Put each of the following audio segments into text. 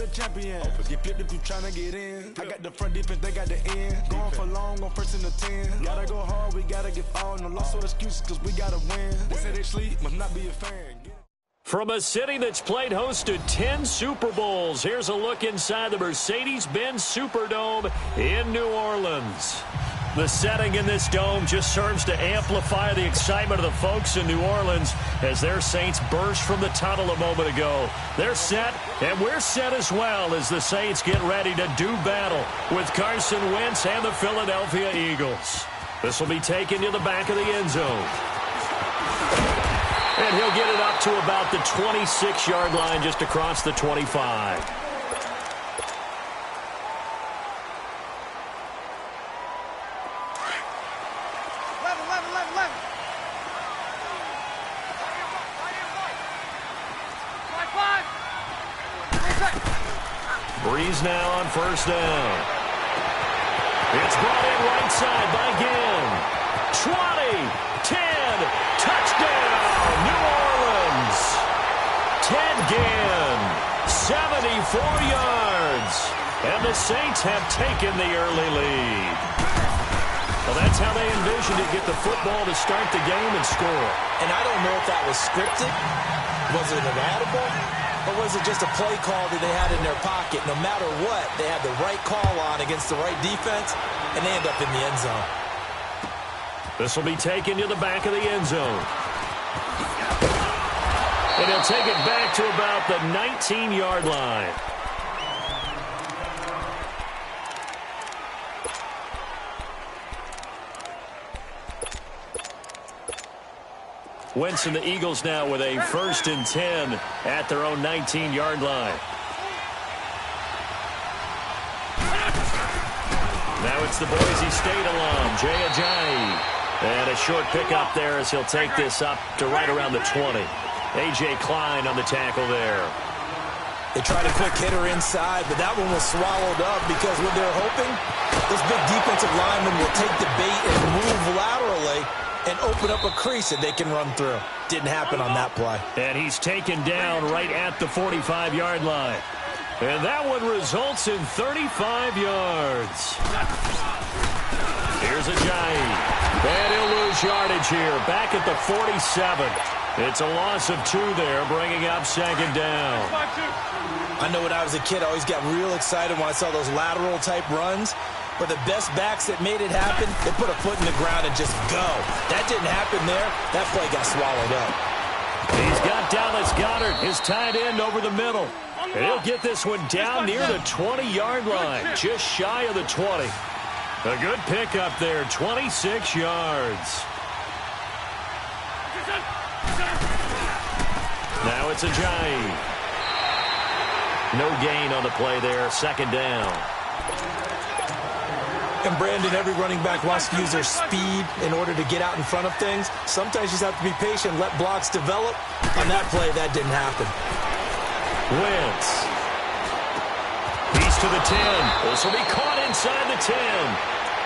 the champion. Get flipped if you tryna get in. I got the front defense, they got the end. Going for long, on first and the 10. Gotta go hard, we gotta get all. No loss or excuses, cause we gotta win. They say they sleep, must not be a fan. From a city that's played host to 10 Super Bowls, here's a look inside the Mercedes-Benz Superdome in New Orleans. The setting in this dome just serves to amplify the excitement of the folks in New Orleans as their Saints burst from the tunnel a moment ago. They're set, and we're set as well as the Saints get ready to do battle with Carson Wentz and the Philadelphia Eagles. This will be taken to the back of the end zone. And he'll get it up to about the 26-yard line just across the 25. Breeze now on first down. It's brought in right side by Ginn. 20, 10, touchdown, New Orleans. Ted Ginn, 74 yards. And the Saints have taken the early lead. Well, that's how they envisioned to get the football to start the game and score. And I don't know if that was scripted. Was it an audible? Or was it just a play call that they had in their pocket? No matter what, they had the right call on against the right defense, and they end up in the end zone. This will be taken to the back of the end zone. And he'll take it back to about the 19-yard line. Wentz and the Eagles now with a 1st and 10 at their own 19-yard line. Now it's the Boise State alum, Jay Ajayi. And a short pickup there as he'll take this up to right around the 20. A.J. Klein on the tackle there. They tried a quick hitter inside, but that one was swallowed up because what they're hoping, those big defensive linemen will take the bait and move laterally and open up a crease that they can run through. Didn't happen on that play. And he's taken down right at the 45-yard line. And that one results in 35 yards. Here's Ajayi. And he'll lose yardage here, back at the 47. It's a loss of 2 there, bringing up 2nd down. I know when I was a kid, I always got real excited when I saw those lateral-type runs. But the best backs that made it happen, they put a foot in the ground and just go. That didn't happen there. That play got swallowed up. He's got Dallas Goedert, his tight end, over the middle. And he'll get this one down near the 20-yard line, just shy of the 20. A good pickup there, 26 yards. Now it's Ajayi. No gain on the play there, 2nd down. And Brandon, every running back wants to use their speed in order to get out in front of things. Sometimes you just have to be patient, let blocks develop. On that play, that didn't happen. Wentz. He's to the 10. This will be caught inside the 10.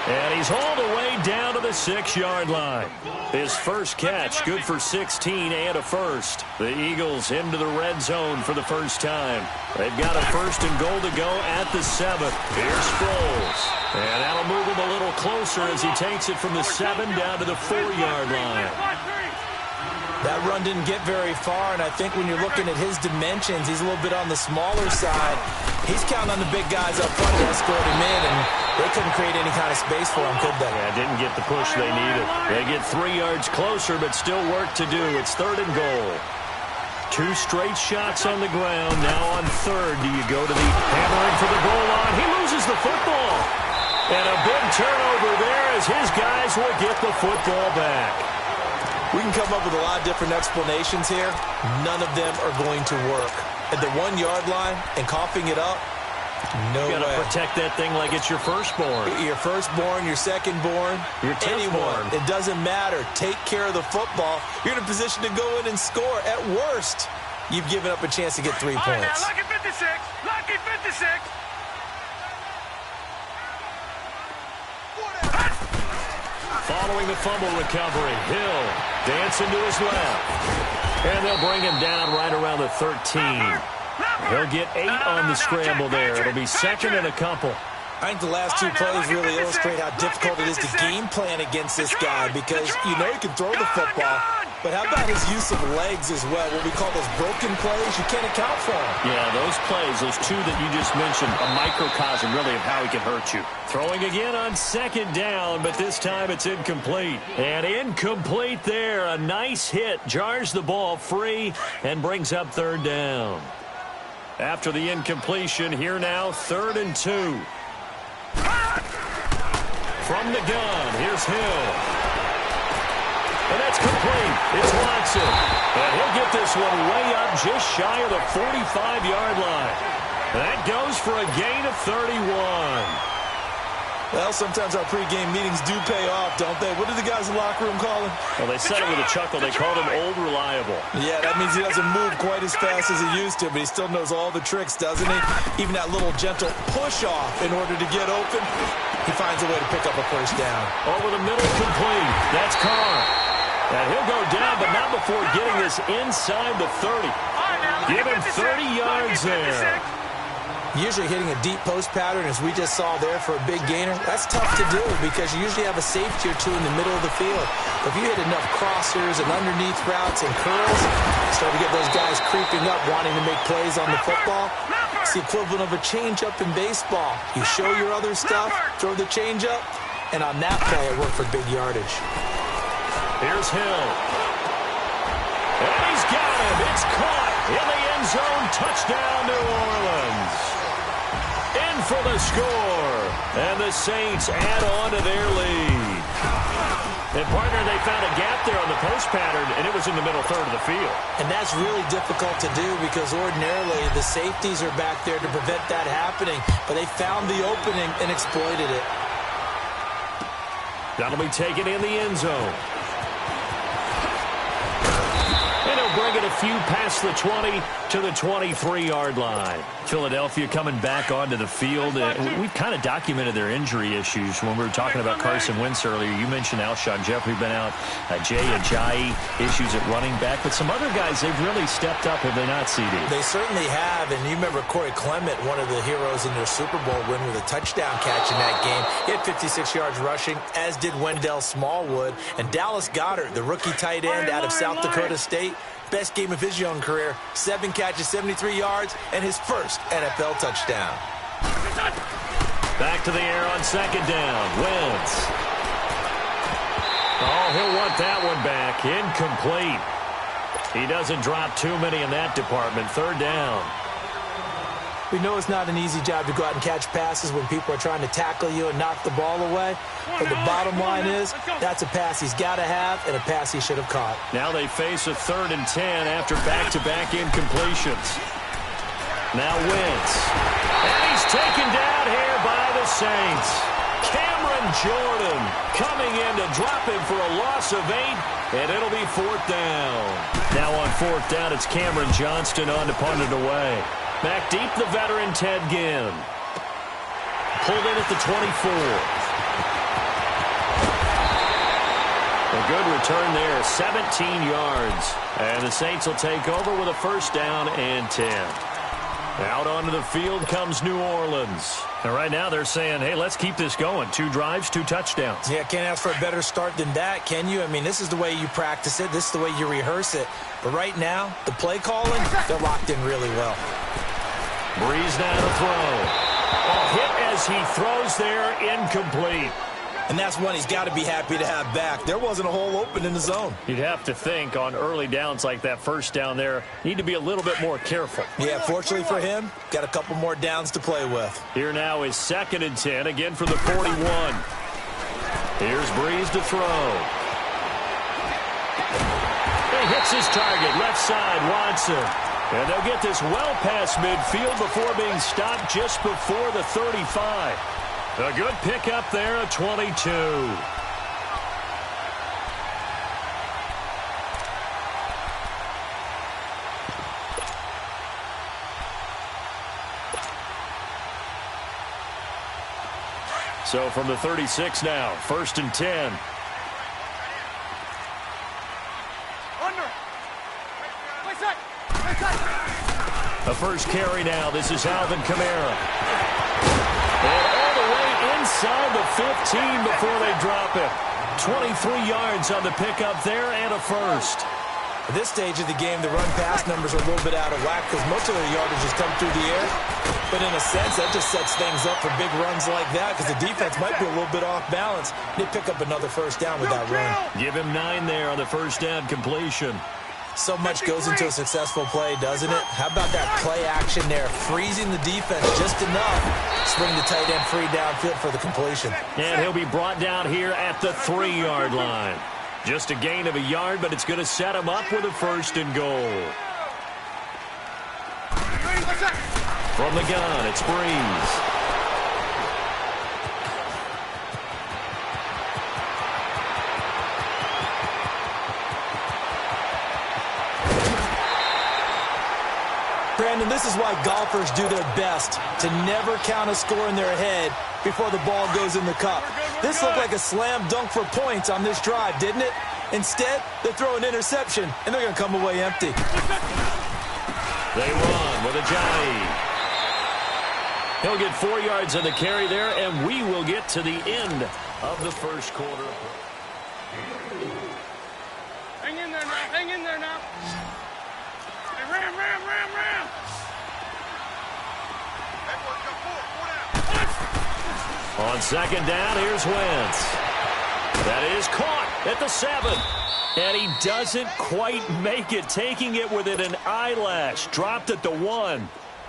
And he's hauled away down to the 6-yard line. His first catch, good for 16 and a first. The Eagles into the red zone for the first time. They've got a 1st and goal to go at the 7. Here's Sproles. And that'll move him a little closer as he takes it from the 7 down to the 4-yard line. That run didn't get very far, and I think when you're looking at his dimensions, he's a little bit on the smaller side. He's counting on the big guys up front to escort him in, and they couldn't create any kind of space for him, could they? Yeah, didn't get the push they needed. They get 3 yards closer, but still work to do. It's 3rd and goal. 2 straight shots on the ground. Now on 3rd, do you go to the hammering for the goal line? He loses the football. And a big turnover there as his guys will get the football back. We can come up with a lot of different explanations here. None of them are going to work. At the 1-yard line and coughing it up, no way. You got to protect that thing like it's your firstborn. Your firstborn, your secondborn, your anyone. It doesn't matter. Take care of the football. You're in a position to go in and score. At worst, you've given up a chance to get 3 points. All right, now, lucky 56. Lucky 56. Following the fumble recovery, Hill dancing to his left. And they'll bring him down right around the 13. He'll get 8 on the scramble there. It'll be second and a couple. I think the last two plays really illustrate how difficult it is to game plan against this guy because you know he can throw the football, but how about his use of legs as well? What we call those broken plays, you can't account for them. Yeah, those plays, those two that you just mentioned, a microcosm really of how he can hurt you. Throwing again on second down, but this time it's incomplete. And incomplete there. A nice hit, jars the ball free and brings up third down. After the incompletion, here now, 3rd and 2. From the gun, here's Hill. And that's complete. It's Watson. And he'll get this one way up just shy of the 45-yard line. That goes for a gain of 31. Well, sometimes our pregame meetings do pay off, don't they? What do the guys in the locker room call him? Well, they said it with a chuckle. They called him Old Reliable. Yeah, that means he doesn't move quite as fast as he used to, but he still knows all the tricks, doesn't he? Even that little gentle push-off in order to get open, he finds a way to pick up a first down. Over the middle, complete. That's Carr. And he'll go down, but not before getting this inside the 30. Give him 30 yards there. Usually hitting a deep post pattern, as we just saw there, for a big gainer, that's tough to do because you usually have a safety or two in the middle of the field. If you hit enough crossers and underneath routes and curls, start to get those guys creeping up, wanting to make plays on the football. It's the equivalent of a changeup in baseball. You show your other stuff, throw the changeup, and on that play, it worked for big yardage. Here's Hill. And he's got him. It's caught in the end zone. Touchdown, New Orleans. In for the score. And the Saints add on to their lead. And, partner, they found a gap there on the post pattern, and it was in the middle third of the field. And that's really difficult to do because ordinarily the safeties are back there to prevent that happening. But they found the opening and exploited it. That'll be taken in the end zone. And he'll bring it a few past the 20 to the 23-yard line. Philadelphia coming back onto the field. We've kind of documented their injury issues when we were talking about Carson Wentz earlier. You mentioned Alshon Jeffrey been out. Jay Ajayi, issues at running back. But some other guys, they've really stepped up, have they not, CD? They certainly have. And you remember Corey Clement, one of the heroes in their Super Bowl win with a touchdown catch in that game. He had 56 yards rushing, as did Wendell Smallwood. And Dallas Goedert, the rookie tight end out of South Dakota State, best game of his young career, 7 catches, 73 yards, and his first NFL touchdown. Back to the air on second down. Wentz. Oh, he'll want that one back. Incomplete. He doesn't drop too many in that department. Third down. We know it's not an easy job to go out and catch passes when people are trying to tackle you and knock the ball away. But the bottom line is, that's a pass he's got to have and a pass he should have caught. Now they face a 3rd and 10 after back-to-back incompletions. Now Wentz. And he's taken down here by the Saints. Cameron Jordan coming in to drop him for a loss of 8, and it'll be 4th down. Now on 4th down, it's Cameron Johnston on to punt it away. Back deep, the veteran Ted Ginn. Pulled in at the 24. A good return there, 17 yards. And the Saints will take over with a first down and 10. Out onto the field comes New Orleans. And right now they're saying, hey, let's keep this going. 2 drives, 2 touchdowns. Yeah, can't ask for a better start than that, can you? I mean, this is the way you practice it. This is the way you rehearse it. But right now, the play calling, they're locked in really well. Breeze now to throw. A hit as he throws there, incomplete. And that's one he's got to be happy to have back. There wasn't a hole open in the zone. You'd have to think on early downs like that first down there, need to be a little bit more careful. Yeah, fortunately for him, got a couple more downs to play with. Here now is 2nd and 10, again for the 41. Here's Breeze to throw. He hits his target, left side, Watson. And they'll get this well past midfield before being stopped just before the 35. A good pickup there at 22. So from the 36 now, 1st and 10. A the first carry now. This is Alvin Kamara. And all the way inside the 15 before they drop it. 23 yards on the pickup there and a first. At this stage of the game, the run-pass numbers are a little bit out of whack because most of their yardage has come through the air. But in a sense, that just sets things up for big runs like that because the defense might be a little bit off balance. They pick up another first down with that run. Give him 9 there on the first down completion. So much goes into a successful play, doesn't it? How about that play action there? Freezing the defense just enough. Swing the tight end free downfield for the completion. And he'll be brought down here at the 3-yard line. Just a gain of a yard, but it's going to set him up with a first and goal. From the gun, it's Breeze. Brandon, this is why golfers do their best to never count a score in their head before the ball goes in the cup. This looked like a slam dunk for points on this drive, didn't it? Instead, they throw an interception, and they're going to come away empty. They run with Ajayi. He'll get 4 yards on the carry there, and we will get to the end of the first quarter. Hang in there now. Hang in there now. Hey, ram. On second down, here's Wentz. That is caught at the 7. And he doesn't quite make it, taking it within an eyelash. Dropped at the 1.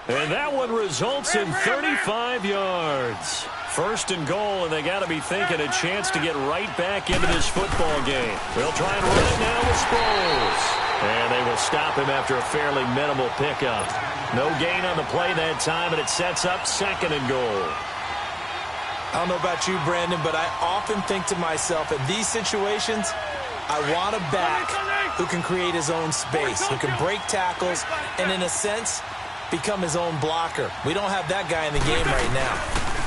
And that one results in 35 yards. First and goal, and they got to be thinking a chance to get right back into this football game. They'll try and run it now with Sproles. And they will stop him after a fairly minimal pickup. No gain on the play that time, and it sets up second and goal. I don't know about you, Brandon, but I often think to myself, in these situations, I want a back who can create his own space, who can break tackles, and in a sense, become his own blocker. We don't have that guy in the game right now.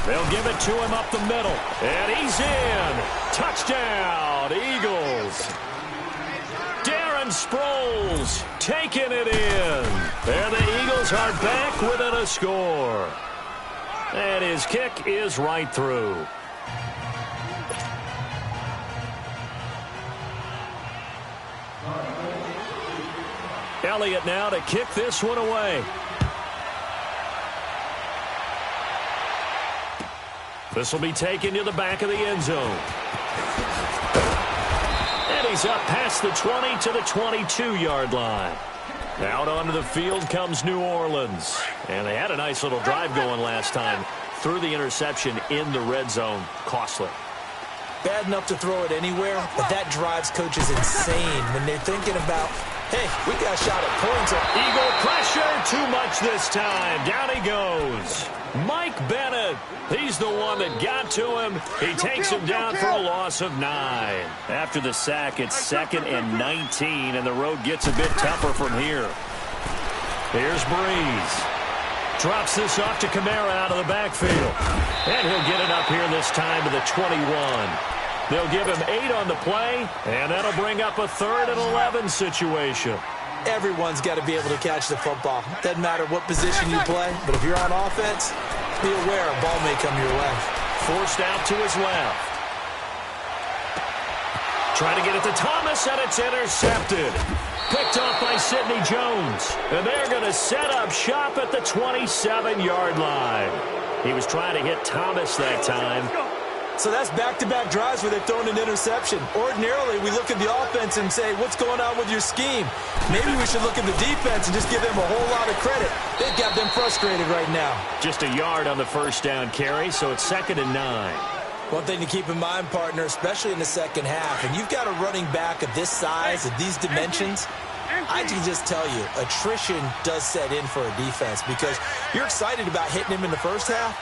They'll give it to him up the middle, and he's in. Touchdown, Eagles. Darren Sproles taking it in. And the Eagles are back within a score. And his kick is right through. Elliott now to kick this one away. This will be taken to the back of the end zone. And he's up past the 20 to the 22-yard line. Out onto the field comes New Orleans. And they had a nice little drive going last time. Threw the interception in the red zone. Costly. Bad enough to throw it anywhere, but that drives coaches insane when they're thinking about, hey, we got a shot at points. Eagle pressure, too much this time. Down he goes. Mike Bennett, he's the one that got to him. He takes him down for a loss of 9. After the sack, it's 2nd and 19, and the road gets a bit tougher from here. Here's Breeze. Drops this off to Kamara out of the backfield. And he'll get it up here this time to the 21. They'll give him 8 on the play, and that'll bring up a 3rd and 11 situation. Everyone's got to be able to catch the football. Doesn't matter what position you play, but if you're on offense, be aware a ball may come your way. Forced out to his left. Trying to get it to Thomas, and it's intercepted. Picked off by Sidney Jones. And they're going to set up shop at the 27-yard line. He was trying to hit Thomas that time. So that's back-to-back drives where they've thrown an interception. Ordinarily, we look at the offense and say, what's going on with your scheme? Maybe we should look at the defense and just give them a whole lot of credit. They've got them frustrated right now. Just a yard on the first down carry, so it's 2nd and 9. One thing to keep in mind, partner, especially in the second half, and you've got a running back of this size, of these dimensions, I can just tell you, attrition does set in for a defense because you're excited about hitting him in the first half.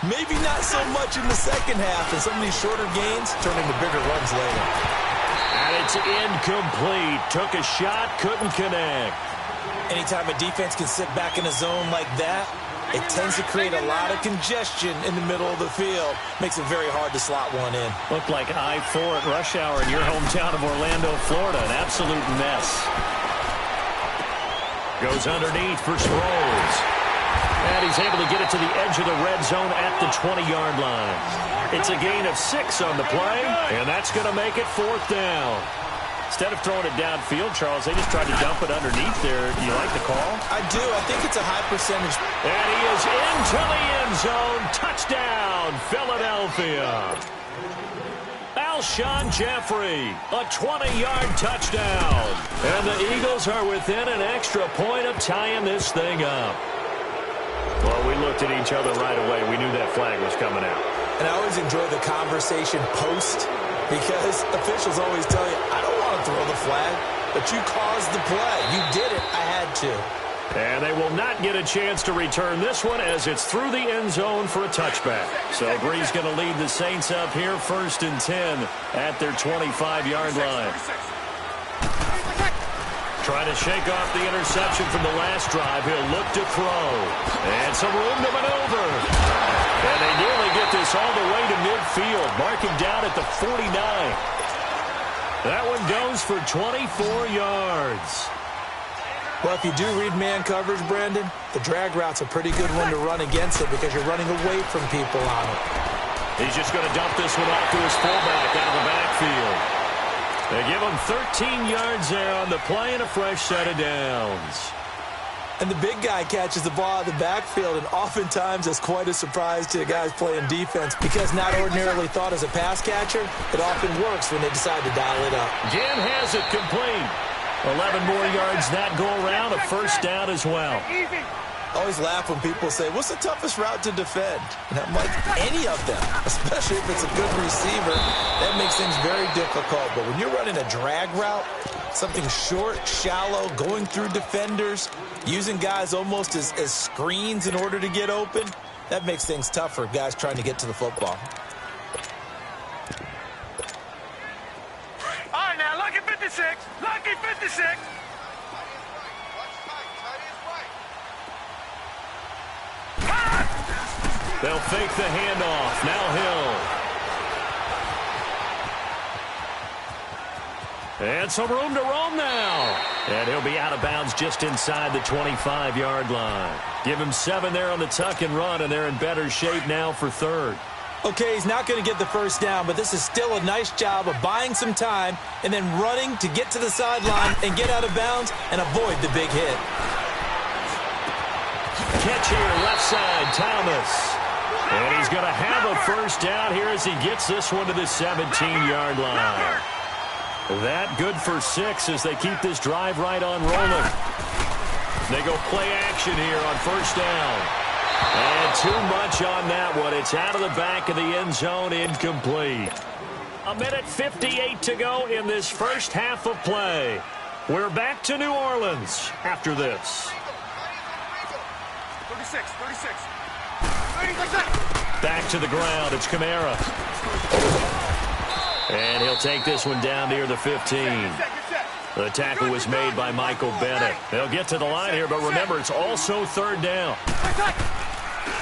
Maybe not so much in the second half, and some of these shorter gains turn into bigger runs later. And it's incomplete. Took a shot, couldn't connect. Anytime a defense can sit back in a zone like that, it tends to create a lot of congestion in the middle of the field. Makes it very hard to slot one in. Looked like I-4 at rush hour in your hometown of Orlando, Florida. An absolute mess. Goes underneath for Sproles. And he's able to get it to the edge of the red zone at the 20-yard line. It's a gain of 6 on the play, and that's going to make it 4th down. Instead of throwing it downfield, Charles, they just tried to dump it underneath there. Do you like the call? I do. I think it's a high percentage. And he is into the end zone. Touchdown, Philadelphia. Alshon Jeffrey, a 20-yard touchdown. And the Eagles are within an extra point of tying this thing up. Well, we looked at each other right away. We knew that flag was coming out. And I always enjoy the conversation post because officials always tell you, I don't want to throw the flag, but you caused the play. You did it. I had to. And they will not get a chance to return this one as it's through the end zone for a touchback. So Bree's going to lead the Saints up here 1st and 10 at their 25-yard line. Trying to shake off the interception from the last drive. He'll look to throw. And some room to maneuver. And they nearly get this all the way to midfield, marking down at the 49. That one goes for 24 yards. Well, if you do read man coverage, Brandon, the drag route's a pretty good one to run against it because you're running away from people on it. He's just going to dump this one off to his fullback out of the backfield. They give him 13 yards there on the play and a fresh set of downs. And the big guy catches the ball out of the backfield, and oftentimes it's quite a surprise to the guys playing defense because not ordinarily thought as a pass catcher, it often works when they decide to dial it up. Jim has it complete. 11 more yards that go around, a first down as well. I always laugh when people say, what's the toughest route to defend? And I'm like, any of them, especially if it's a good receiver. That makes things very difficult. But when you're running a drag route, something short, shallow, going through defenders, using guys almost as screens in order to get open, that makes things tough for guys trying to get to the football. All right, now, lucky 56. Lucky 56. They'll fake the handoff. Now Hill. And some room to roam now. And he'll be out of bounds just inside the 25-yard line. Give him 7 there on the tuck and run, and they're in better shape now for 3rd. Okay, he's not going to get the first down, but this is still a nice job of buying some time and then running to get to the sideline and get out of bounds and avoid the big hit. Catch here, left side, Thomas. And he's going to have a first down here as he gets this one to the 17-yard line. That good for 6 as they keep this drive right on rolling. They go play action here on first down. And too much on that one. It's out of the back of the end zone, incomplete. 1:58 to go in this first half of play. We're back to New Orleans after this. 36. Back to the ground. It's Kamara. And he'll take this one down near the 15. The tackle was made by Michael Bennett. They'll get to the line here, but remember, it's also 3rd down.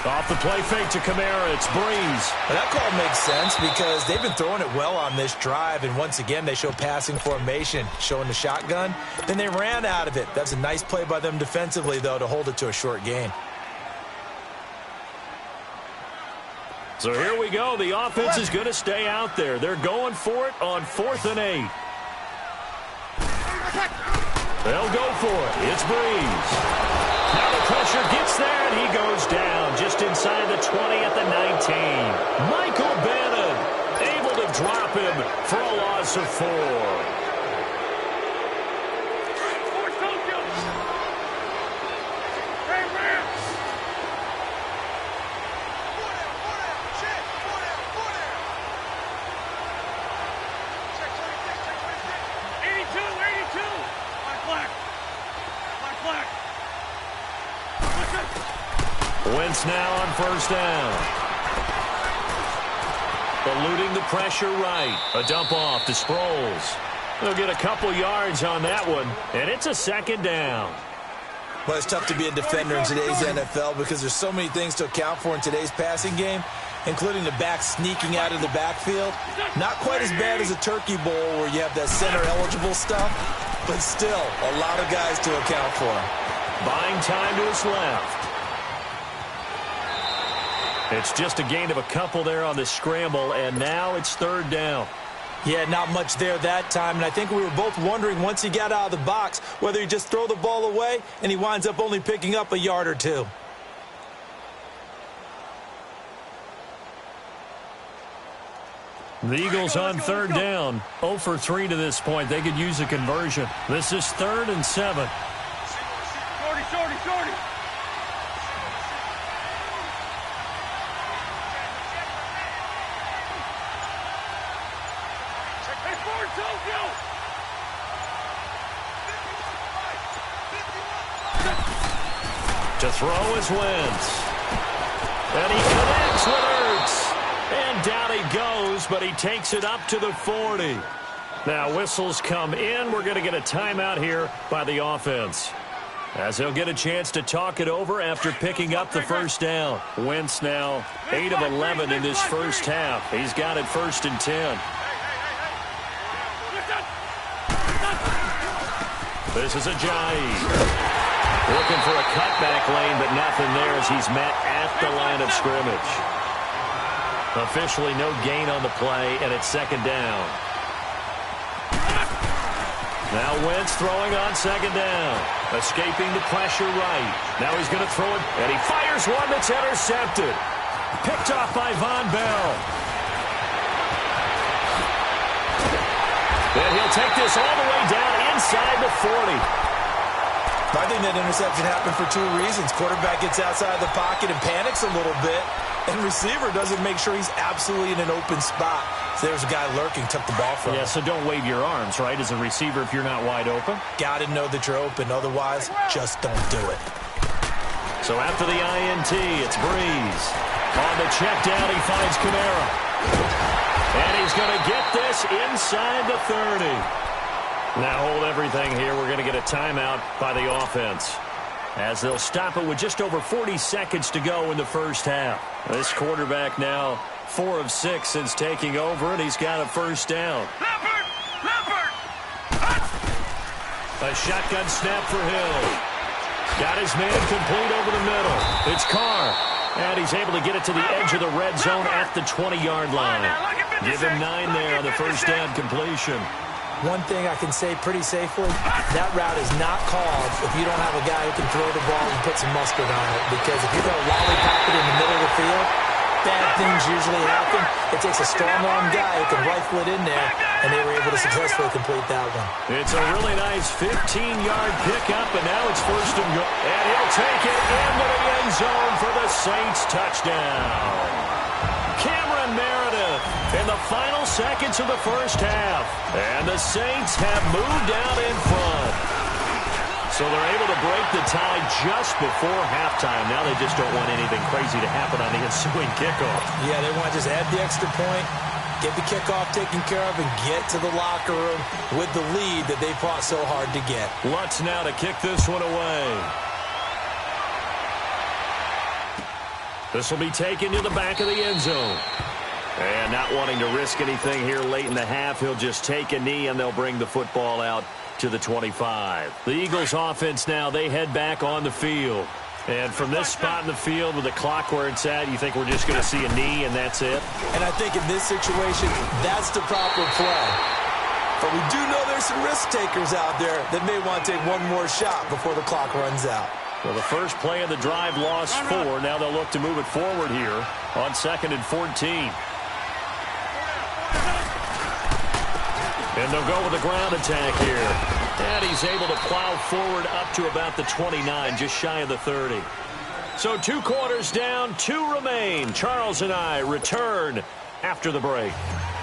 Off the play fake to Kamara, it's Breeze. Well, that call makes sense because they've been throwing it well on this drive, and once again, they show passing formation, showing the shotgun. Then they ran out of it. That's a nice play by them defensively, though, to hold it to a short gain. So here we go. The offense is going to stay out there. They're going for it on 4th and 8. They'll go for it. It's Breeze. Now the pressure gets there, and he goes down just inside the 20 at the 19. Michael Bennett able to drop him for a loss of 4. Wentz now on first down. Eluding the pressure right. A dump off to Sproles. They'll get a couple yards on that one, and it's a 2nd down. Well, it's tough to be a defender in today's NFL because there's so many things to account for in today's passing game, including the back sneaking out of the backfield. Not quite as bad as a turkey bowl where you have that center-eligible stuff, but still a lot of guys to account for. Buying time to his left. It's just a gain of a couple there on the scramble, and now it's third down. Yeah, not much there that time, and I think we were both wondering once he got out of the box whether he just throw the ball away and he winds up only picking up a yard or two. The Eagles on third down, 0 for 3 to this point. They could use a conversion. This is 3rd and 7. Shorty. To throw is Wentz. And he connects with Ertz. And down he goes, but he takes it up to the 40. Now whistles come in. We're going to get a timeout here by the offense, as he'll get a chance to talk it over after picking up the first down. Wentz now 8 of 11 in this first half. He's got it 1st and 10. This is Agies. Looking for a cutback lane, but nothing there as he's met at the line of scrimmage. Officially no gain on the play, and it's 2nd down. Now Wentz throwing on 2nd down. Escaping the pressure right. Now he's going to throw it, and he fires one that's intercepted. Picked off by Von Bell. And he'll take this all the way down inside the 40. I think that interception happened for 2 reasons. Quarterback gets outside the pocket and panics a little bit, and receiver doesn't make sure he's absolutely in an open spot. So there's a guy lurking, took the ball from him. Yeah, so don't wave your arms, right, as a receiver if you're not wide open. Got to know that you're open. Otherwise, just don't do it. So after the INT, it's Breeze. On the check down, he finds Kamara. And he's going to get this inside the 30. Now hold everything here. We're going to get a timeout by the offense, as they'll stop it with just over 40 seconds to go in the first half. This quarterback now 4 of 6 since taking over, and he's got a first down. A shotgun snap for Hill. Got his man complete over the middle. It's Carr, and he's able to get it to the edge of the red zone at the 20-yard line. Give him 9 there on the first down completion. One thing I can say pretty safely, that route is not called if you don't have a guy who can throw the ball and put some mustard on it. Because if you're going to lollipop it in the middle of the field, bad things usually happen. It takes a strong-arm guy who can rifle it in there, and they were able to successfully complete that one. It's a really nice 15-yard pickup, and now it's 1st and goal. And he'll take it into the end zone for the Saints touchdown. Cameron Meredith in the final seconds of the first half. And the Saints have moved out in front. So they're able to break the tie just before halftime. Now they just don't want anything crazy to happen on the ensuing kickoff. Yeah, they want to just add the extra point, get the kickoff taken care of, and get to the locker room with the lead that they fought so hard to get. Lutz now to kick this one away. This will be taken to the back of the end zone. And not wanting to risk anything here late in the half, he'll just take a knee, and they'll bring the football out to the 25. The Eagles offense now, they head back on the field. And from this spot in the field with the clock where it's at, you think we're just going to see a knee and that's it? And I think in this situation, that's the proper play. But we do know there's some risk takers out there that may want to take one more shot before the clock runs out. Well, the first play of the drive lost 4. Now they'll look to move it forward here on 2nd and 14. And they'll go with a ground attack here. And he's able to plow forward up to about the 29, just shy of the 30. So 2 quarters down, 2 remain. Charles and I return after the break.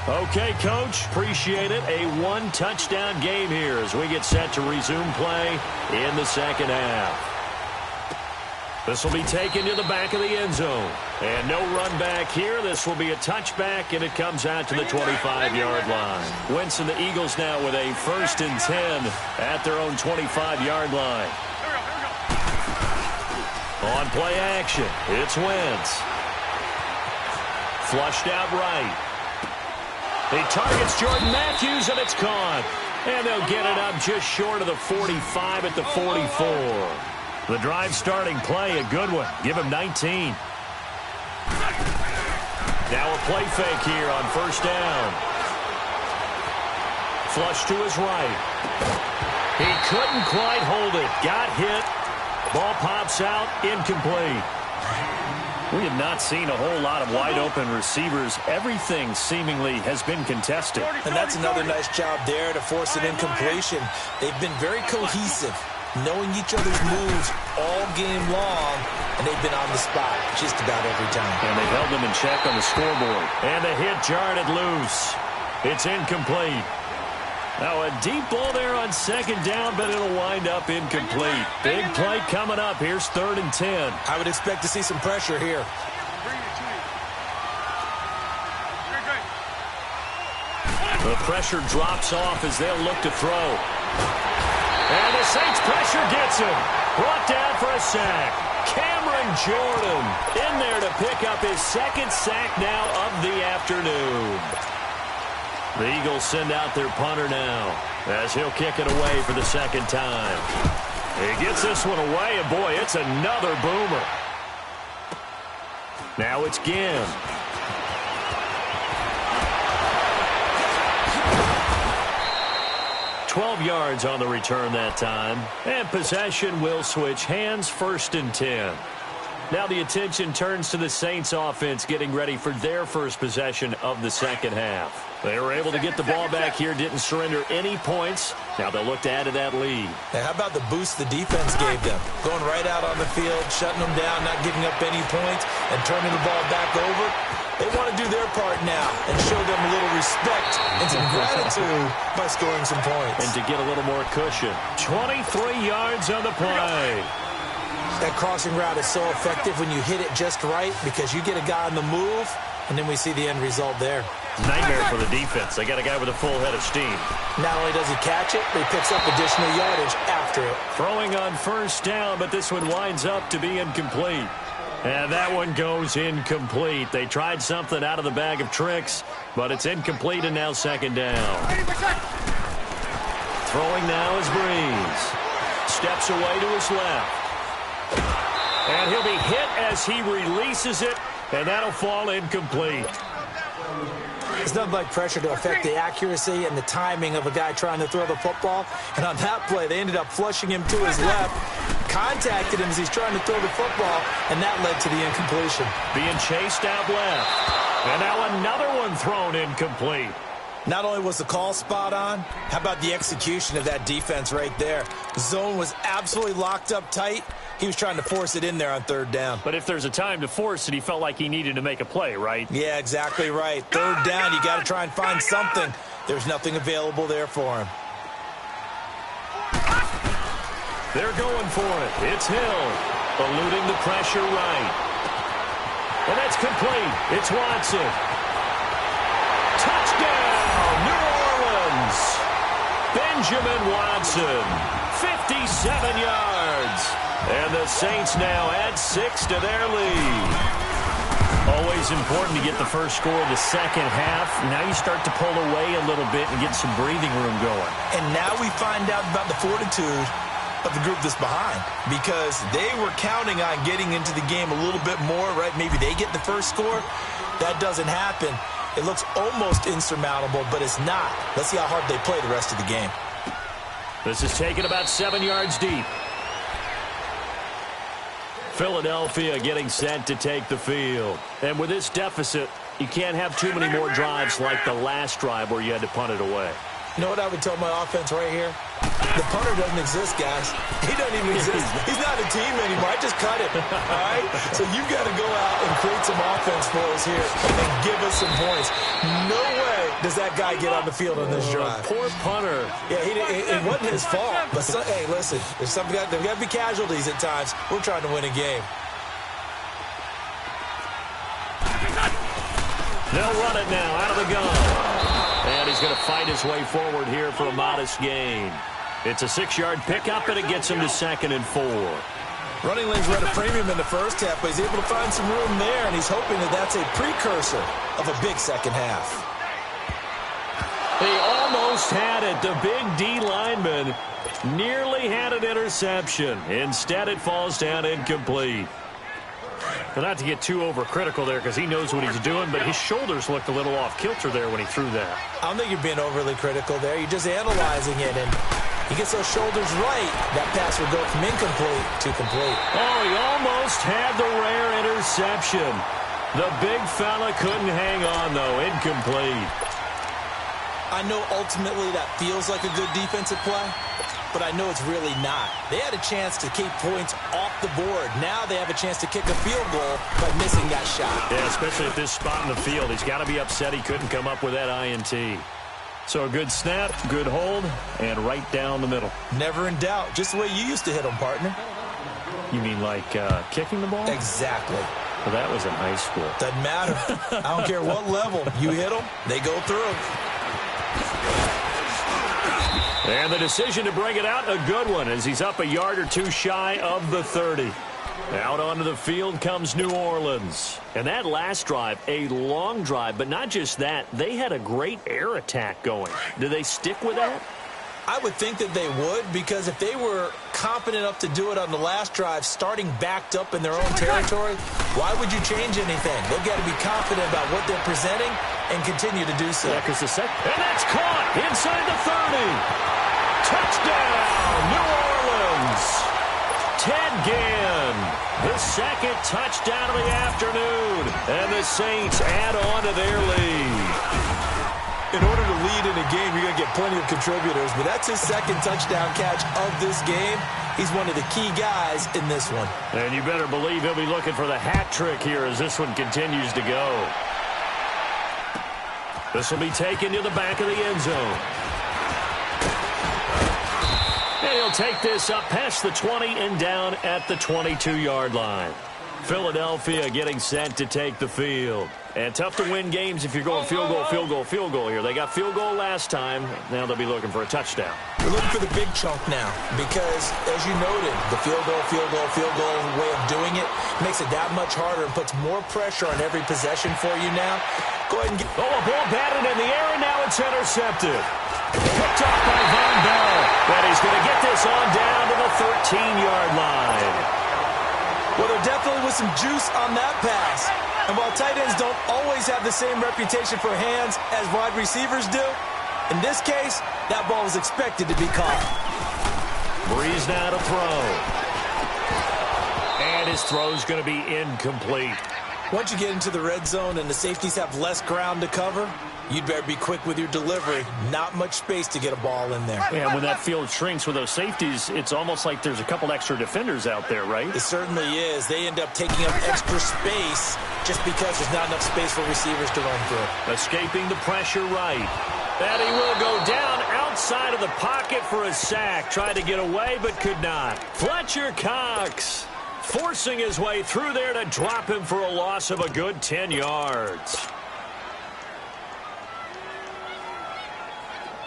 Okay, Coach, appreciate it. A 1-touchdown game here as we get set to resume play in the second half. This will be taken to the back of the end zone. And no run back here. This will be a touchback, and it comes out to the 25-yard line. Wentz and the Eagles now with a 1st and 10 at their own 25-yard line. On play action, it's Wentz. Flushed out right. He targets Jordan Matthews, and it's caught. And they'll get it up just short of the 45 at the 44. The drive starting play, a good one. Give him 19. Now a play fake here on first down. Flush to his right. He couldn't quite hold it. Got hit. Ball pops out. Incomplete. We have not seen a whole lot of wide-open receivers. Everything seemingly has been contested. And that's another nice job there to force an incompletion. They've been very cohesive, knowing each other's moves all game long, and they've been on the spot just about every time. And they held them in check on the scoreboard. And the hit jarred it loose. It's incomplete. Now a deep ball there on second down, but it'll wind up incomplete. Big play coming up. Here's 3rd and 10. I would expect to see some pressure here. The pressure drops off as they'll look to throw. And the Saints pressure gets him. Brought down for a sack. Cameron Jordan in there to pick up his 2nd sack now of the afternoon. The Eagles send out their punter now as he'll kick it away for the 2nd time. He gets this one away, and boy, it's another boomer. Now it's Ginn. $12 yards on the return that time. And possession will switch hands, 1st and 10. Now the attention turns to the Saints offense getting ready for their first possession of the second half. They were able to get the ball back here, didn't surrender any points. Now they'll look to add to that lead. Hey, how about the boost the defense gave them? Going right out on the field, shutting them down, not giving up any points, and turning the ball back over. They want to do their part now and show them a little respect and some gratitude by scoring some points. And to get a little more cushion. 23 yards on the play. That crossing route is so effective when you hit it just right because you get a guy on the move, and then we see the end result there. Nightmare for the defense. They got a guy with a full head of steam. Not only does he catch it, but he picks up additional yardage after it. Throwing on first down, but this one winds up to be incomplete. And that one goes incomplete. They tried something out of the bag of tricks, but it's incomplete and now 2nd down. Throwing now is Breeze. Steps away to his left. And he'll be hit as he releases it, and that'll fall incomplete. It's nothing like pressure to affect the accuracy and the timing of a guy trying to throw the football. And on that play, they ended up flushing him to his left, contacted him as he's trying to throw the football, and that led to the incompletion. Being chased out left. And now another one thrown incomplete. Not only was the call spot on, how about the execution of that defense right there? The zone was absolutely locked up tight. He was trying to force it in there on 3rd down. But if there's a time to force it, he felt like he needed to make a play, right? Yeah, exactly right. 3rd down, you got to try and find something. There's nothing available there for him. They're going for it. It's Hill, eluding the pressure right. And that's complete. It's Watson. Touchdown, New Orleans. Benjamin Watson, 57 yards. And the Saints now add 6 to their lead. Always important to get the first score of the second half. Now you start to pull away a little bit and get some breathing room going. And now we find out about the fortitude of the group that's behind, because they were counting on getting into the game a little bit more, right? Maybe they get the first score. That doesn't happen. It looks almost insurmountable, but it's not. Let's see how hard they play the rest of the game. This is taken about 7 yards deep. Philadelphia getting set to take the field. And with this deficit, you can't have too many more drives like the last drive where you had to punt it away. You know what I would tell my offense right here? The punter doesn't exist, guys. He doesn't even exist. He's not a team anymore. I just cut him. All right? So you've got to go out and create some offense for us here and give us some points. No way does that guy get on the field on this drive. Poor punter. Yeah, it wasn't his fault. But hey, listen, there's got to be casualties at times. We're trying to win a game. They'll run it now out of the gun. And he's going to fight his way forward here for a modest gain. It's a 6-yard pickup, and it gets him to 2nd and 4. Running lanes were at a premium in the first half, but he's able to find some room there, and he's hoping that that's a precursor of a big second half. He almost had it. The big D lineman nearly had an interception. Instead, it falls down incomplete. Not to get too overcritical there because he knows what he's doing, but his shoulders looked a little off kilter there when he threw that. I don't think you're being overly critical there. You're just analyzing it, and he gets those shoulders right. That pass would go from incomplete to complete. Oh, he almost had the rare interception. The big fella couldn't hang on, though. Incomplete. I know ultimately that feels like a good defensive play, but I know it's really not. They had a chance to keep points off the board. Now they have a chance to kick a field goal by missing that shot. Yeah, especially at this spot in the field. He's got to be upset he couldn't come up with that INT. So a good snap, good hold, and right down the middle. Never in doubt. Just the way you used to hit them, partner. You mean like kicking the ball? Exactly. Well, that was in high school. Doesn't matter. I don't care what level. You hit them, they go through. And the decision to bring it out, a good one, as he's up a yard or two shy of the 30. Out onto the field comes New Orleans. And that last drive, a long drive, but not just that. They had a great air attack going. Do they stick with that? I would think that they would, because if they were confident enough to do it on the last drive, starting backed up in their own territory, why would you change anything? They've got to be confident about what they're presenting and continue to do so. Yeah, because and that's caught inside the 30. Touchdown, New Orleans. Ted Ginn, the second touchdown of the afternoon. And the Saints add on to their lead. In order to lead in a game, you're going to get plenty of contributors, but that's his second touchdown catch of this game. He's one of the key guys in this one. And you better believe he'll be looking for the hat trick here as this one continues to go. This will be taken to the back of the end zone. And he'll take this up past the 20 and down at the 22-yard line. Philadelphia getting set to take the field. And tough to win games if you're going field goal here. They got field goal last time. Now they'll be looking for a touchdown. They're looking for the big chunk now because, as you noted, the field goal way of doing it makes it that much harder and puts more pressure on every possession for you now. Go ahead and get... Oh, a ball batted in the air, and now it's intercepted. Picked up by Von Bell. But he's going to get this on down to the 13-yard line. Well, there definitely was some juice on that pass. And while tight ends don't always have the same reputation for hands as wide receivers do, in this case, that ball was expected to be caught. Breeze now to throw. And his throw's going to be incomplete. Once you get into the red zone and the safeties have less ground to cover, you'd better be quick with your delivery. Not much space to get a ball in there. Yeah, when that field shrinks with those safeties, it's almost like there's a couple extra defenders out there, right? It certainly is. They end up taking up extra space just because there's not enough space for receivers to run through. Escaping the pressure right. And he will go down outside of the pocket for a sack. Tried to get away, but could not. Fletcher Cox forcing his way through there to drop him for a loss of a good 10 yards.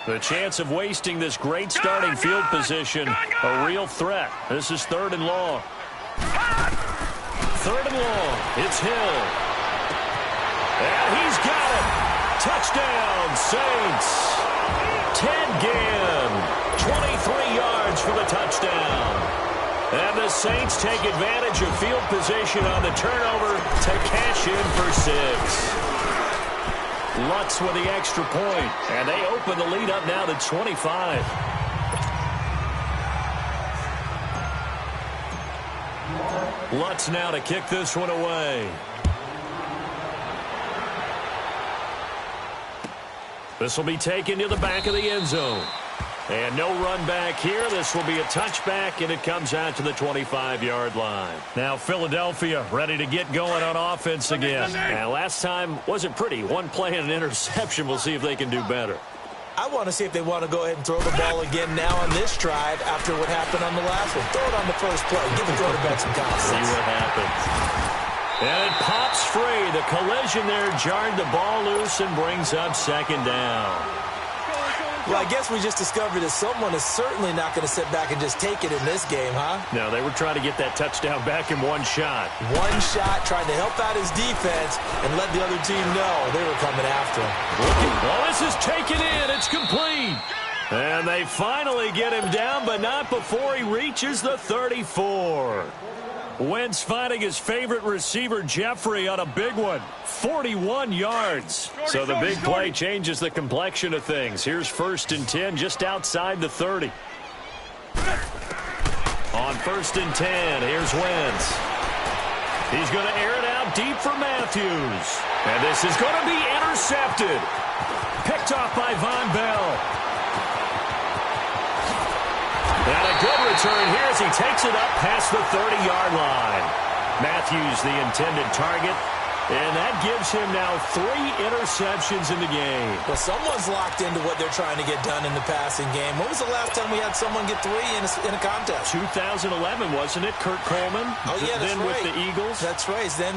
The chance of wasting this great starting field position, a real threat. This is 3rd and long. 3rd and long. It's Hill. And he's got it. Touchdown, Saints. Ted Ginn, 23 yards for the touchdown. And the Saints take advantage of field position on the turnover to cash in for 6. Lutz with the extra point, and they open the lead up now to 25. Lutz now to kick this one away. This will be taken to the back of the end zone. And no run back here. This will be a touchback, and it comes out to the 25-yard line. Now Philadelphia ready to get going on offense again. And last time wasn't pretty. One play and an interception. We'll see if they can do better. I want to see if they want to go ahead and throw the ball again now on this drive after what happened on the last one. Throw it on the first play. Give the quarterback some confidence. See what happens. And it pops free. The collision there jarred the ball loose and brings up 2nd down. Well, I guess we just discovered that someone is certainly not going to sit back and just take it in this game, huh? No, they were trying to get that touchdown back in one shot. One shot, trying to help out his defense and let the other team know they were coming after him. Well, this is taken in. It's complete. And they finally get him down, but not before he reaches the 34. Wentz finding his favorite receiver, Jeffrey, on a big one. 41 yards. So the big play changes the complexion of things. Here's 1st and 10 just outside the 30. On 1st and 10, here's Wentz. He's going to air it out deep for Matthews. And this is going to be intercepted. Picked off by Von Bell. And a good return here as he takes it up past the 30-yard line. Matthews, the intended target, and that gives him now 3 interceptions in the game. Well, someone's locked into what they're trying to get done in the passing game. When was the last time we had someone get 3 in a contest? 2011, wasn't it? Kurt Coleman? Oh, yeah, that's then right. with the Eagles? That's right. Then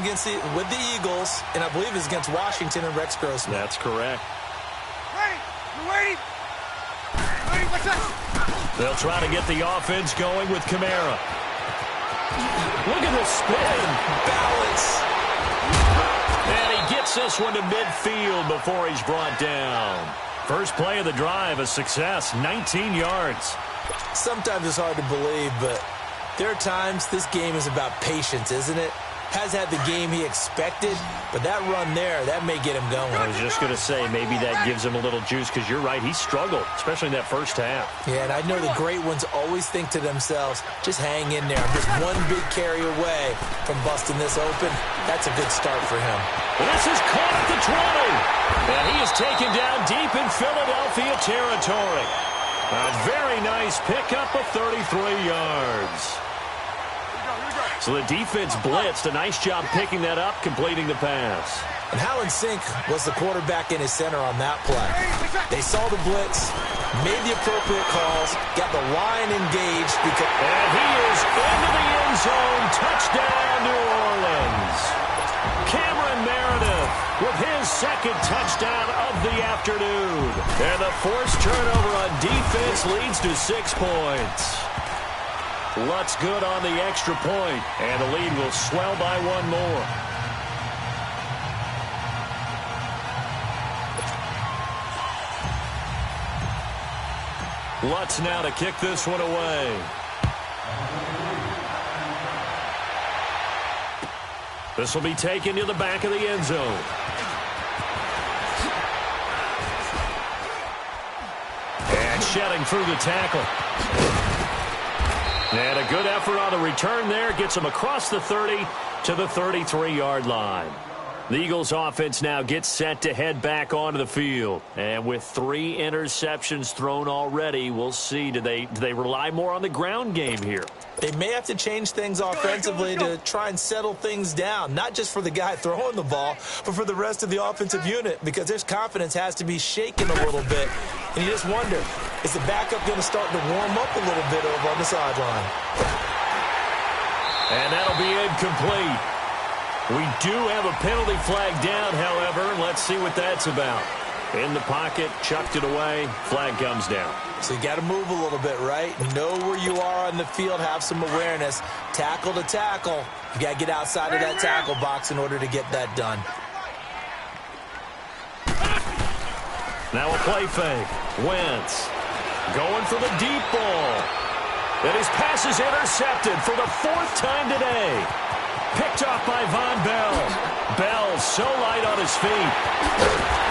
with the Eagles, and I believe it's against Washington and Rex Grossman. That's correct. Ready? You ready? Ready? What's that? They'll try to get the offense going with Kamara. Look at the spin. Balance. And he gets this one to midfield before he's brought down. First play of the drive, a success, 19 yards. Sometimes it's hard to believe, but there are times this game is about patience, isn't it? Has had the game he expected, but that run there, that may get him going. I was just going to say, maybe that gives him a little juice, because you're right, he struggled, especially in that first half. Yeah, and I know the great ones always think to themselves, just hang in there. I'm just one big carry away from busting this open. That's a good start for him. This is caught at the 20. And he is taken down deep in Philadelphia territory. A very nice pickup of 33 yards. So the defense blitzed. A nice job picking that up, completing the pass. And how in sync was the quarterback in his center on that play? They saw the blitz, made the appropriate calls, got the line engaged. And he is into the end zone. Touchdown, New Orleans. Cameron Meredith with his 2nd touchdown of the afternoon. And the forced turnover on defense leads to 6 points. Lutz good on the extra point, and the lead will swell by 1 more. Lutz now to kick this one away. This will be taken to the back of the end zone. And shedding through the tackle. And a good effort on the return there. Gets him across the 30 to the 33-yard line. The Eagles offense now gets set to head back onto the field. And with 3 interceptions thrown already, we'll see. Do they rely more on the ground game here? They may have to change things offensively to try and settle things down, not just for the guy throwing the ball, but for the rest of the offensive unit, because their confidence has to be shaken a little bit. And you just wonder, is the backup going to start to warm up a little bit over on the sideline? And that'll be incomplete. We do have a penalty flag down, however. Let's see what that's about. In the pocket, chucked it away, flag comes down. So you got to move a little bit, right? Know where you are on the field, have some awareness. Tackle to tackle. You got to get outside of that tackle box in order to get that done. Now a play fake. Wentz going for the deep ball. And his pass is intercepted for the 4th time today. Picked off by Von Bell. Bell so light on his feet.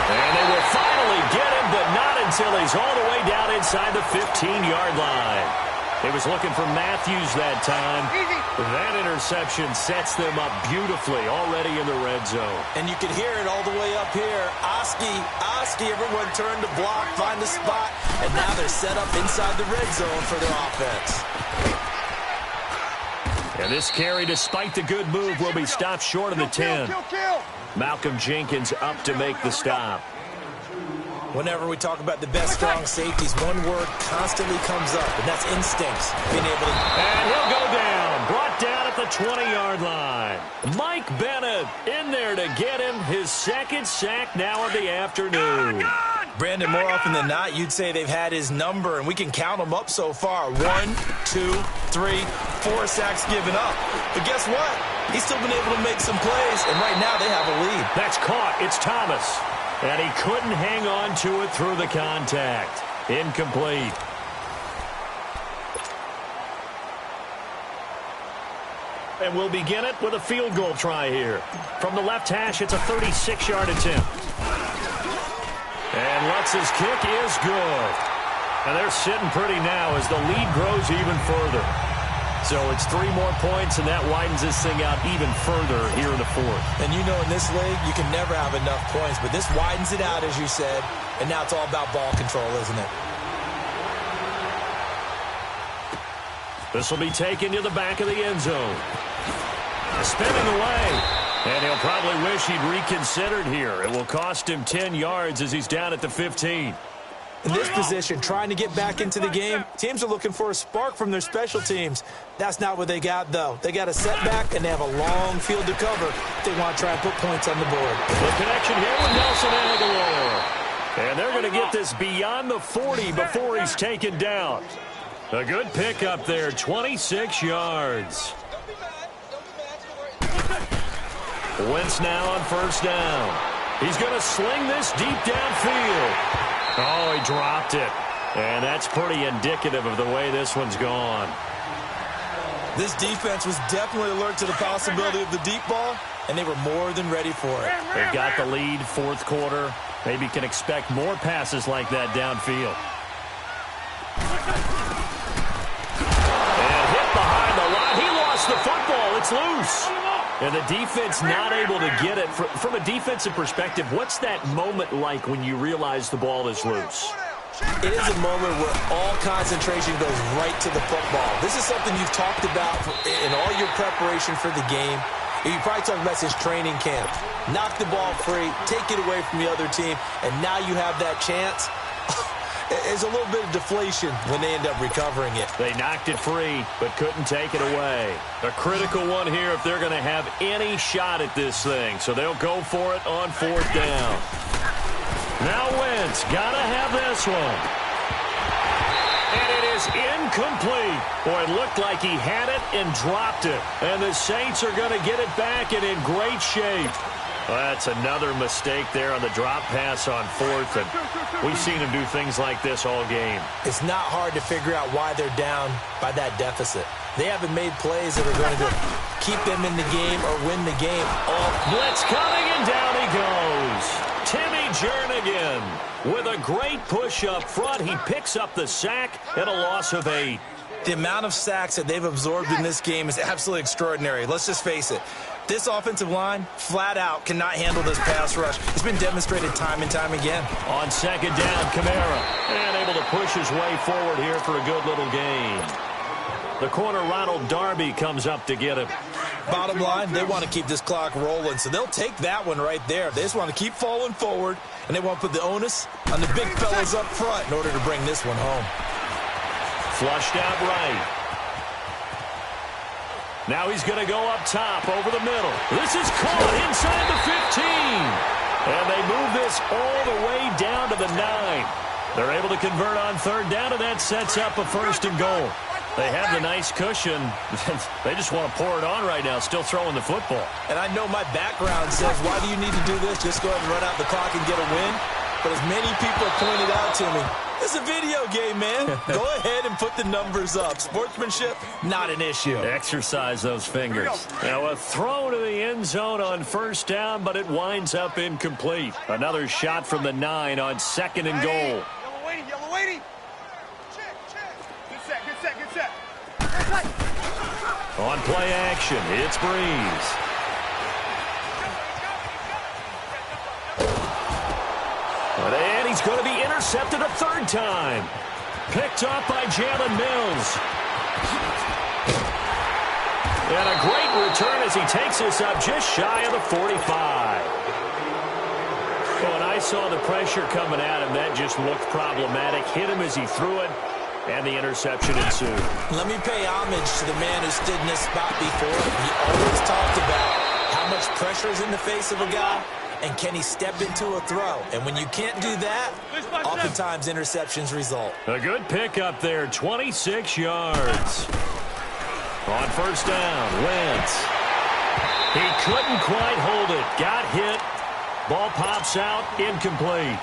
And they will finally get him, but not until he's all the way down inside the 15-yard line. He was looking for Matthews that time. That interception sets them up beautifully already in the red zone. And you can hear it all the way up here. Oski, everyone turned to block, find a spot, and now they're set up inside the red zone for their offense. And this carry, despite the good move, will be stopped short of the 10. Malcolm Jenkins up to make the stop. Whenever we talk about the best strong safeties, one word constantly comes up, and that's instincts. Being able to... And he'll go down. Brought down at the 20-yard line. Mike Bennett in there to get him his 2nd sack now of the afternoon. Brandon, more often than not, you'd say they've had his number, and we can count them up so far. 1, 2, 3, 4 sacks given up. But guess what? He's still been able to make some plays, and right now they have a lead. That's caught. It's Thomas. And he couldn't hang on to it through the contact. Incomplete. And we'll begin it with a field goal try here. From the left hash, it's a 36-yard attempt. And Lutz's kick is good. And they're sitting pretty now as the lead grows even further. So it's 3 more points, and that widens this thing out even further here in the fourth. And you know in this league, you can never have enough points, but this widens it out, as you said, and now it's all about ball control, isn't it? This will be taken to the back of the end zone. Spinning away. And he'll probably wish he'd reconsidered here. It will cost him 10 yards as he's down at the 15. In this position, trying to get back into the game, teams are looking for a spark from their special teams. That's not what they got, though. They got a setback, and they have a long field to cover if they want to try and put points on the board. The connection here with Nelson Aguilar. And they're going to get this beyond the 40 before he's taken down. A good pickup there, 26 yards. Wentz now on first down. He's going to sling this deep downfield. Oh, he dropped it. And that's pretty indicative of the way this one's gone. This defense was definitely alert to the possibility of the deep ball, and they were more than ready for it. They've got the lead, fourth quarter. Maybe can expect more passes like that downfield. And hit behind the line. He lost the football. It's loose. And the defense not able to get it. From a defensive perspective, what's that moment like when you realize the ball is loose? It is a moment where all concentration goes right to the football. This is something you've talked about in all your preparation for the game. You probably talked about since training camp. Knock the ball free, take it away from the other team, and now you have that chance. There's a little bit of deflation when they end up recovering it. They knocked it free, but couldn't take it away. A critical one here if they're going to have any shot at this thing. So they'll go for it on fourth down. Now Wentz got to have this one. And it is incomplete. Boy, it looked like he had it and dropped it. And the Saints are going to get it back and in great shape. Well, that's another mistake there on the drop pass on fourth, and we've seen him do things like this all game. It's not hard to figure out why they're down by that deficit. They haven't made plays that are going to keep them in the game or win the game. Blitz coming, and down he goes. Timmy Jernigan with a great push up front. He picks up the sack and a loss of 8. The amount of sacks that they've absorbed in this game is absolutely extraordinary. Let's just face it. This offensive line, flat out, cannot handle this pass rush. It's been demonstrated time and time again. On second down, Kamara. And able to push his way forward here for a good little gain. The corner, Ronald Darby, comes up to get him. Bottom line, they want to keep this clock rolling, so they'll take that one right there. They just want to keep falling forward, and they want to put the onus on the big fellas up front in order to bring this one home. Flushed out right. Now he's going to go up top over the middle. This is caught inside the 15. And they move this all the way down to the 9. They're able to convert on third down, and that sets up a first and goal. They have the nice cushion. They just want to pour it on right now, still throwing the football. And I know my background says, why do you need to do this? Just go ahead and run out the clock and get a win. But as many people have pointed out to me, it's a video game, man. Go ahead and put the numbers up. Sportsmanship, not an issue. Exercise those fingers. Now a throw to the end zone on first down, but it winds up incomplete. Another shot from the 9 on second and goal. Yellow waiting. Check. Good set. On play action, it's Breeze. And he's going to be intercepted a third time. Picked up by Jalen Mills. And a great return as he takes this up just shy of the 45. When I saw the pressure coming at him, that just looked problematic. Hit him as he threw it, and the interception ensued. Let me pay homage to the man who stood in this spot before. He always talked about how much pressure is in the face of a guy, and can he step into a throw? And when you can't do that, oftentimes interceptions result. A good pickup there, 26 yards. On first down, Wentz. He couldn't quite hold it. Got hit. Ball pops out, incomplete.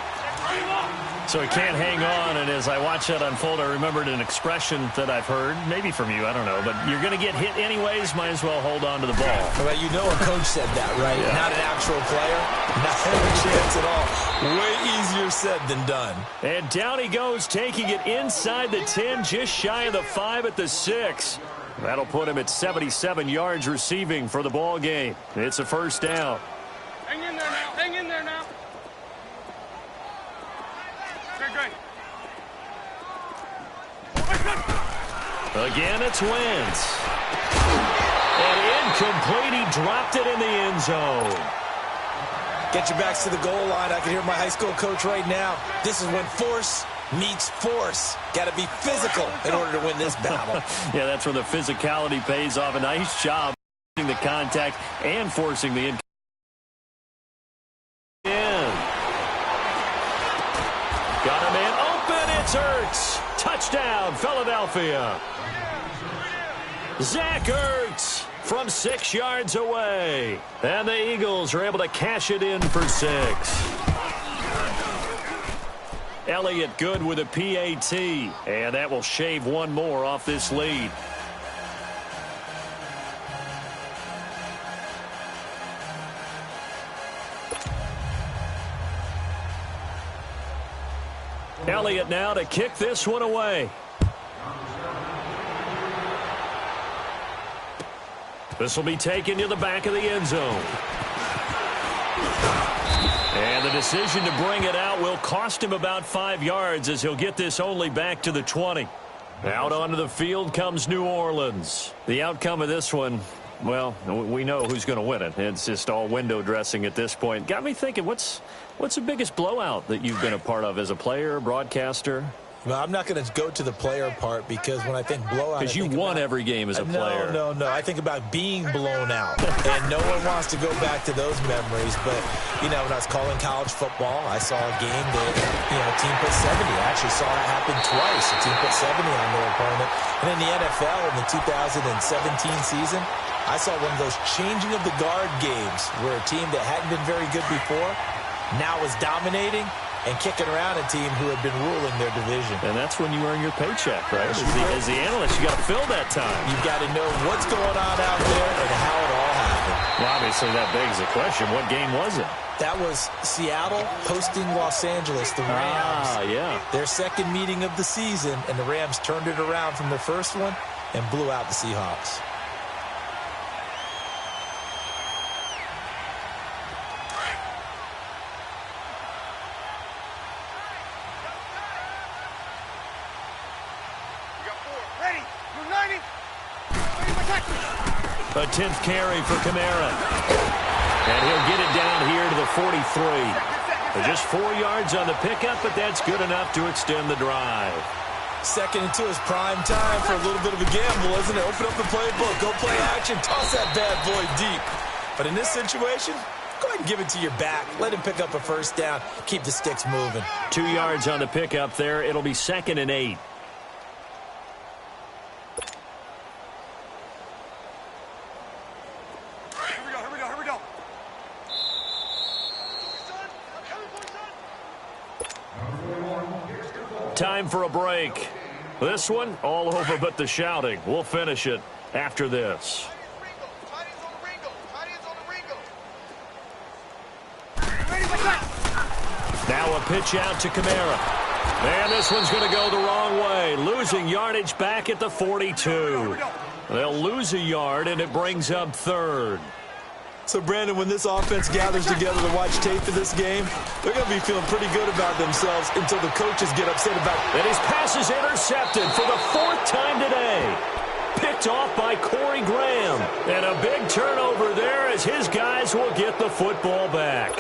So he can't hang on, and as I watch that unfold, I remembered an expression that I've heard, maybe from you, I don't know, but you're going to get hit anyways, might as well hold on to the ball. Well, you know a coach said that, right? Yeah. Not an actual player. Not a chance at all. Way easier said than done. And down he goes, taking it inside the 10, just shy of the 5 at the 6. That'll put him at 77 yards receiving for the ball game. It's a first down. Hang in there now. Hang in there now. Great. Again, it's Wentz. And incomplete. He dropped it in the end zone. Get your backs to the goal line. I can hear my high school coach right now. This is when force meets force. Got to be physical in order to win this battle. Yeah, that's where the physicality pays off. A nice job the contact and forcing the in. Got a man open. It's Ertz. Touchdown, Philadelphia. Zach Ertz from 6 yards away. And the Eagles are able to cash it in for 6. Elliott good with a PAT. And that will shave one more off this lead. Elliott now to kick this one away. This will be taken to the back of the end zone. And the decision to bring it out will cost him about 5 yards as he'll get this only back to the 20. Out onto the field comes New Orleans. The outcome of this one, well, we know who's going to win it. It's just all window dressing at this point. Got me thinking, what's the biggest blowout that you've been a part of as a player, broadcaster? Well, I'm not going to go to the player part because when I think blowout, because you won every game as a player. No. I think about being blown out, and no one wants to go back to those memories. But when I was calling college football, I saw a game that a team put 70. I actually saw it happen twice. A team put 70 on their opponent, and in the NFL in the 2017 season, I saw one of those changing of the guard games where a team that hadn't been very good before now is dominating and kicking around a team who had been ruling their division. And that's when you earn your paycheck, right? As the analyst, you got to fill that time. You've got to know what's going on out there and how it all happened. Well, obviously, that begs the question, what game was it? That was Seattle hosting Los Angeles, the Rams. Yeah. Their second meeting of the season, and the Rams turned it around from their first one and blew out the Seahawks. A 10th carry for Kamara. And he'll get it down here to the 43. Just 4 yards on the pickup, but that's good enough to extend the drive. 2nd and 2 is prime time for a little bit of a gamble, isn't it? Open up the playbook, go play action, toss that bad boy deep. But in this situation, go ahead and give it to your back. Let him pick up a first down. Keep the sticks moving. 2 yards on the pickup there. It'll be 2nd and 8. Time for a break. This one, all over but the shouting. We'll finish it after this. Now a pitch out to Kamara. And this one's going to go the wrong way. Losing yardage back at the 42. They'll lose a yard, and it brings up 3rd. So, Brandon, when this offense gathers together to watch tape of this game, they're going to be feeling pretty good about themselves until the coaches get upset about it. And his pass is intercepted for the 4th time today. Picked off by Corey Graham. And a big turnover there as his guys will get the football back.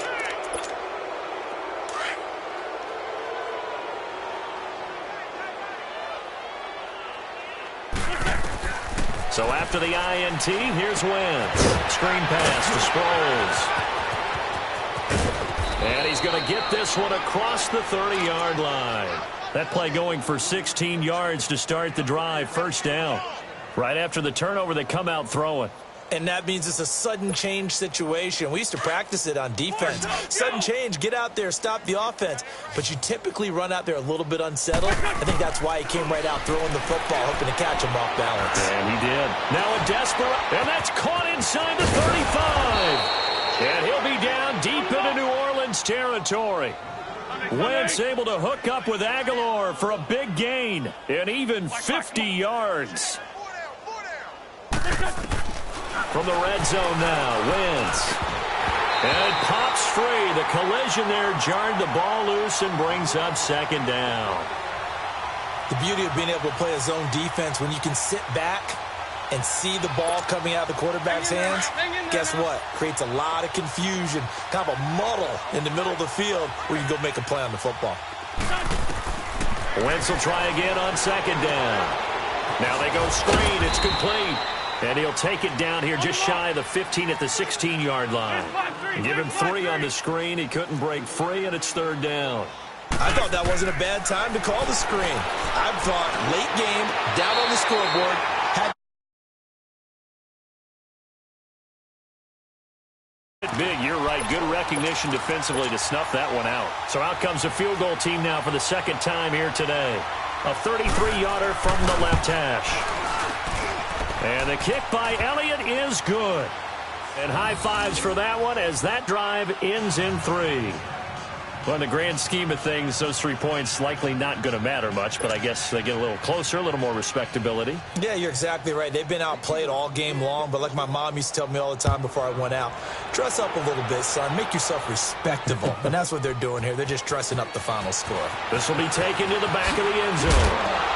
So after the INT, here's Wentz. Screen pass to Sproles. And he's going to get this one across the 30-yard line. That play going for 16 yards to start the drive. First down. Right after the turnover, they come out throwing. And that means it's a sudden change situation. We used to practice it on defense. Sudden change, get out there, stop the offense. But you typically run out there a little bit unsettled. I think that's why he came right out throwing the football, hoping to catch him off balance. And he did. Now a desperate, and that's caught inside the 35. And he'll be down deep into New Orleans territory. Wentz able to hook up with Aguilar for a big gain, and even 50 yards. From the red zone now, Wentz. And it pops free. The collision there jarred the ball loose and brings up second down. The beauty of being able to play a zone defense when you can sit back and see the ball coming out of the quarterback's hands, guess what? Creates a lot of confusion, kind of a muddle in the middle of the field where you can go make a play on the football. Wentz will try again on second down. Now they go screen. It's complete. And he'll take it down here just shy of the 15 at the 16-yard line. Give him 3 on the screen. He couldn't break free, and it's third down. I thought that wasn't a bad time to call the screen. I thought late game, down on the scoreboard, had big, you're right. Good recognition defensively to snuff that one out. So out comes a field goal team now for the second time here today. A 33-yarder from the left hash. And the kick by Elliott is good. And high fives for that one as that drive ends in 3. Well, in the grand scheme of things, those 3 points likely not going to matter much, but I guess they get a little closer, a little more respectability. Yeah, you're exactly right. They've been outplayed all game long, but like my mom used to tell me all the time before I went out, dress up a little bit, son. Make yourself respectable. And that's what they're doing here. They're just dressing up the final score. This will be taken to the back of the end zone.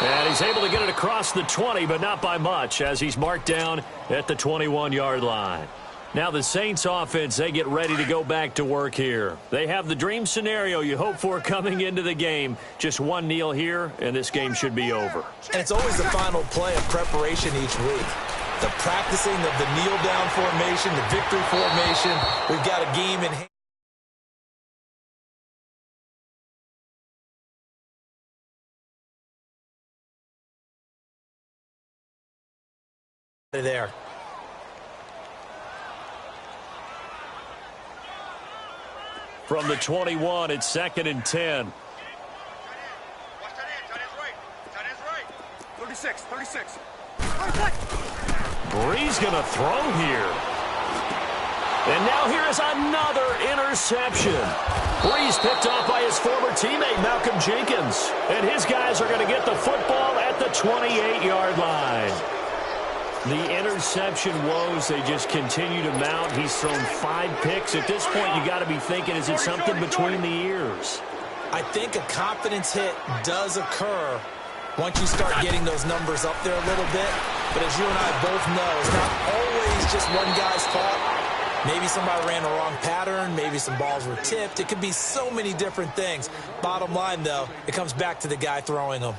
And he's able to get it across the 20, but not by much, as he's marked down at the 21-yard line. Now the Saints offense, they get ready to go back to work here. They have the dream scenario you hope for coming into the game. Just one kneel here, and this game should be over. And it's always the final play of preparation each week. The practicing of the kneel-down formation, the victory formation. We've got a game in hand. There. From the 21, it's 2nd and 10. Watch that end. Tight end's right. Tight end's right. 36. 36. Brees going to throw here. And now here is another interception. Brees picked off by his former teammate, Malcolm Jenkins. And his guys are going to get the football at the 28-yard line. The interception woes, they just continue to mount. He's thrown 5 picks. At this point, you got to be thinking, is it something between the ears? I think a confidence hit does occur once you start getting those numbers up there a little bit. But as you and I both know, it's not always just one guy's fault. Maybe somebody ran the wrong pattern. Maybe some balls were tipped. It could be so many different things. Bottom line, though, it comes back to the guy throwing them.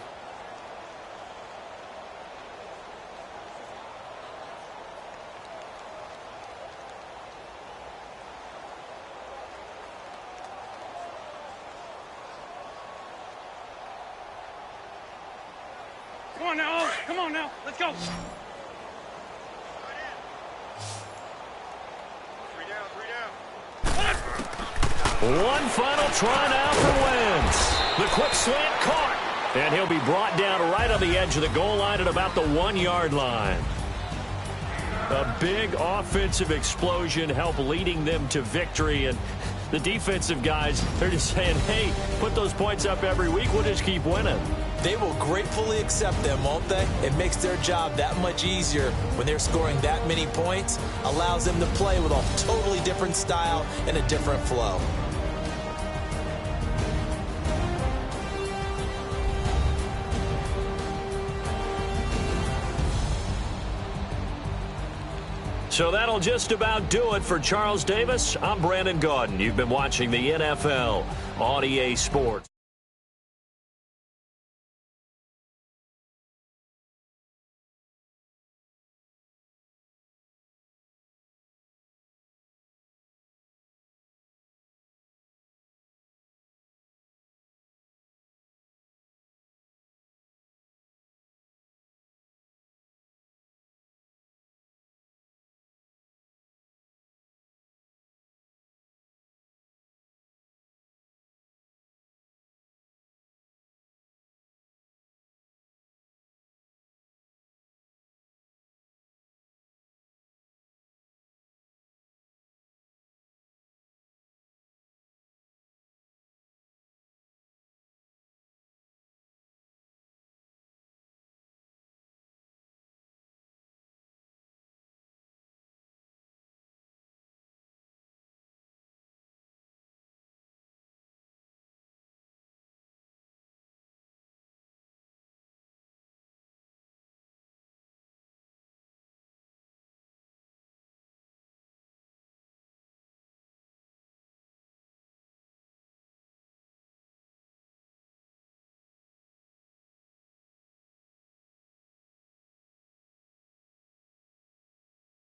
Come on now. Come on now. Let's go. 3 down. 3 down. One final try now for Wentz. The quick slant caught. And he'll be brought down right on the edge of the goal line at about the 1-yard line. A big offensive explosion helped leading them to victory. And the defensive guys, they're just saying, hey, put those points up every week. We'll just keep winning. They will gratefully accept them, won't they? It makes their job that much easier when they're scoring that many points. Allows them to play with a totally different style and a different flow. So that'll just about do it for Charles Davis. I'm Brandon Gaudin. You've been watching the NFL on EA Sports.